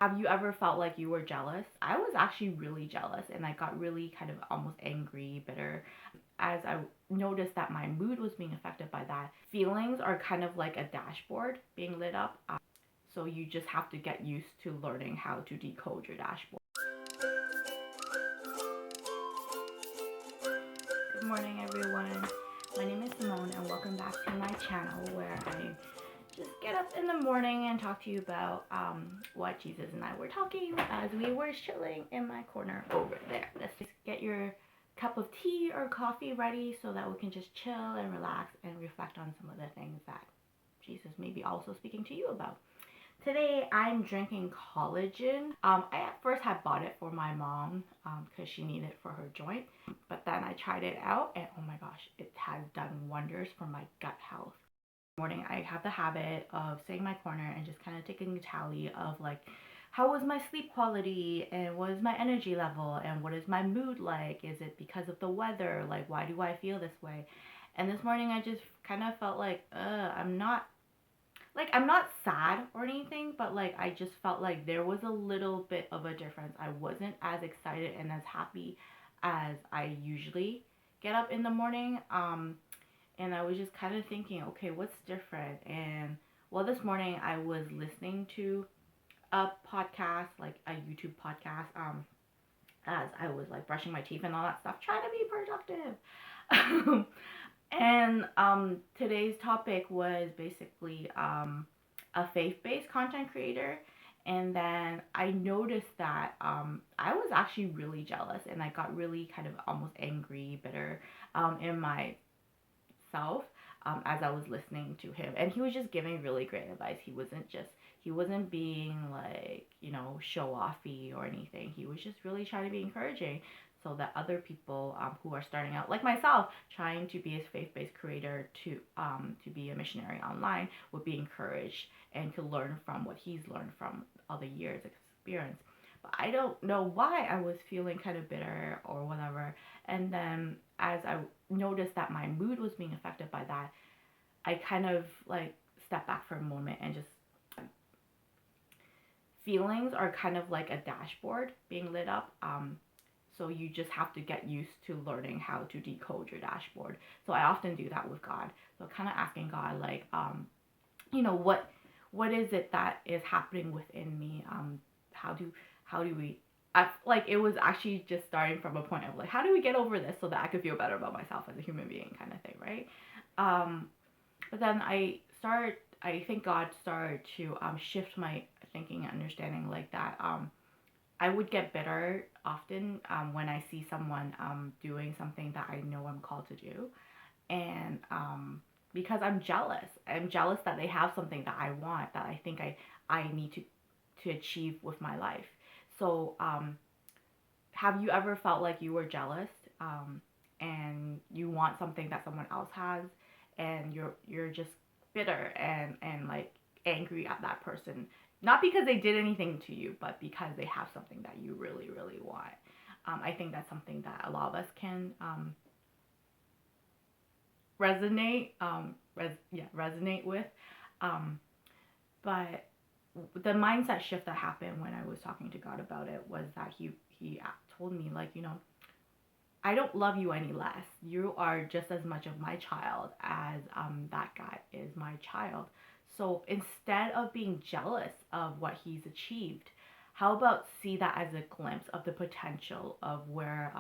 Have you ever felt like you were jealous? I was actually really jealous and I got really kind of almost angry, bitter, as I noticed that my mood was being affected by that. Feelings are kind of like a dashboard being lit up. So you just have to get used to learning how to decode your dashboard. Good morning, everyone. My name is Cymone, and welcome back to my channel where I just get up in the morning and talk to you about what Jesus and I were talking as we were chilling in my corner over there. Let's just get your cup of tea or coffee ready so that we can just chill and relax and reflect on some of the things that Jesus may be also speaking to you about. Today I'm drinking collagen. I at first had bought it for my mom because she needed it for her joint, but then I tried it out and oh my gosh, it has done wonders for my gut health. Morning I have the habit of sitting in my corner and just kind of taking a tally of like how was my sleep quality and what is my energy level and what is my mood like. Is it because of the weather? Like, why do I feel this way? And this morning I just kind of felt like I'm not sad or anything, but like I just felt like there was a little bit of a difference. I wasn't as excited and as happy as I usually get up in the morning. And I was just kind of thinking, okay, what's different? And well, this morning I was listening to a podcast, like a YouTube podcast, as I was like brushing my teeth and all that stuff, trying to be productive. And today's topic was basically a faith-based content creator. And then I noticed that I was actually really jealous and I got really kind of almost angry, bitter in myself as I was listening to him. And he was just giving really great advice. He wasn't being like, show offy or anything. He was just really trying to be encouraging so that other people who are starting out, like myself, trying to be a faith-based creator to be a missionary online, would be encouraged and to learn from what he's learned from all the years of experience. But I don't know why I was feeling kind of bitter or whatever. And then as I noticed that my mood was being affected by that, I kind of like stepped back for a moment and just feelings are kind of like a dashboard being lit up. So you just have to get used to learning how to decode your dashboard. So I often do that with God. So kind of asking God, like, what is it that is happening within me? How do we? Like it was actually just starting from a point of like, how do we get over this so that I could feel better about myself as a human being, kind of thing, right? But then I think God started to shift my thinking and understanding like that. I would get bitter often when I see someone doing something that I know I'm called to do. And because I'm jealous. I'm jealous that they have something that I want, that I think I need to achieve with my life. So have you ever felt like you were jealous and you want something that someone else has and you're just bitter and like angry at that person, not because they did anything to you, but because they have something that you really, really want. I think that's something that a lot of us can resonate with. But the mindset shift that happened when I was talking to God about it was that he told me, like, I don't love you any less. You are just as much of my child as that guy is my child. So instead of being jealous of what he's achieved, how about see that as a glimpse of the potential of where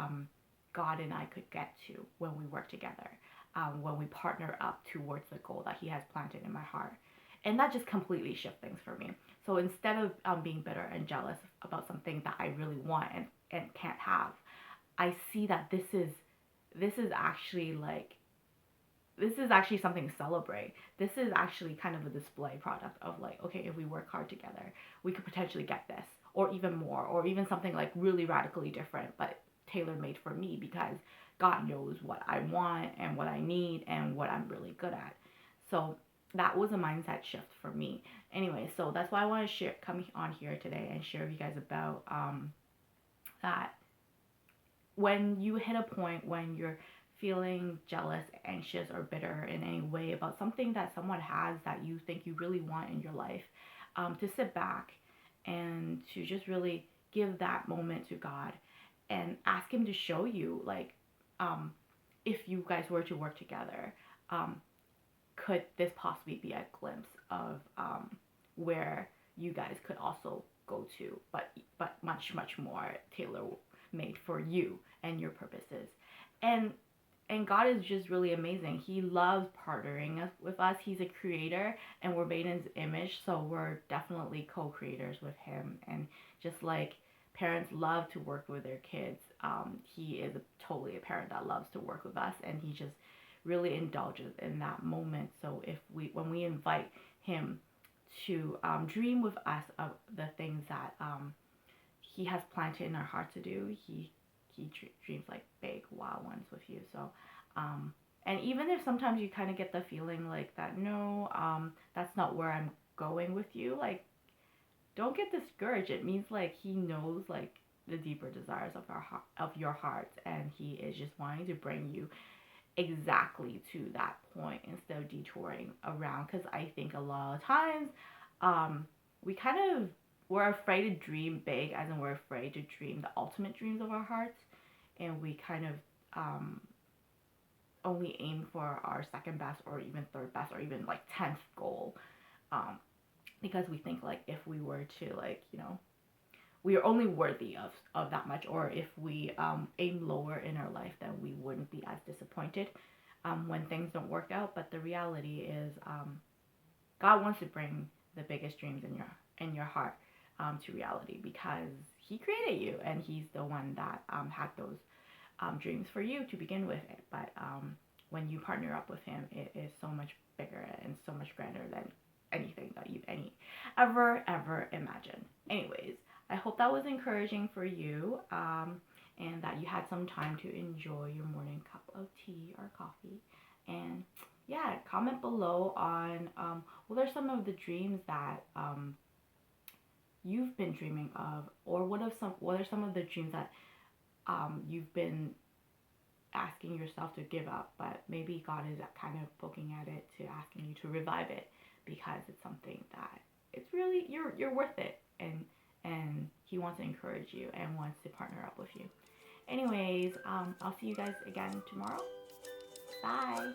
God and I could get to when we work together, when we partner up towards the goal that he has planted in my heart. And that just completely shift things for me. So instead of being bitter and jealous about something that I really want and can't have, I see that this is actually something to celebrate. This is actually kind of a display product of like, okay, if we work hard together, we could potentially get this, or even more, or even something like really radically different, but tailor-made for me because God knows what I want and what I need and what I'm really good at. So that was a mindset shift for me. Anyway, so that's why I want to come on here today and share with you guys about that when you hit a point when you're feeling jealous, anxious, or bitter in any way about something that someone has that you think you really want in your life, to sit back and to just really give that moment to God and ask Him to show you, like, if you guys were to work together, um, could this possibly be a glimpse of where you guys could also go to, but much more tailor made for you and your purposes. And God is just really amazing. He loves partnering with us. He's a creator, and we're made in His image, so we're definitely co-creators with Him. And just like parents love to work with their kids, He is totally a parent that loves to work with us, and He just really indulges in that moment. So when we invite Him to dream with us of the things that He has planted in our heart to do, He dreams like big, wild ones with you. So, and even if sometimes you kind of get the feeling like that, no, that's not where I'm going with you. Like, don't get discouraged. It means like He knows like the deeper desires of your heart, and He is just wanting to bring you exactly to that point instead of detouring around. Because I think a lot of times, we kind of we're afraid to dream big, as in we're afraid to dream the ultimate dreams of our hearts, and we kind of only aim for our second best or even third best or even like 10th goal, because we think like if we were to, like, we are only worthy of that much, or if we aim lower in our life, then we wouldn't be as disappointed when things don't work out. But the reality is, God wants to bring the biggest dreams in your heart to reality, because He created you, and He's the one that had those dreams for you to begin with. But when you partner up with Him, it is so much bigger and so much grander than anything that you've ever imagined. Anyways, I hope that was encouraging for you, and that you had some time to enjoy your morning cup of tea or coffee. And yeah, comment below on what are some of the dreams that you've been dreaming of, or what are some of the dreams that you've been asking yourself to give up, but maybe God is kind of poking at it to asking you to revive it, because it's something that it's really you're worth it, and He wants to encourage you and wants to partner up with you. Anyways, I'll see you guys again tomorrow. Bye.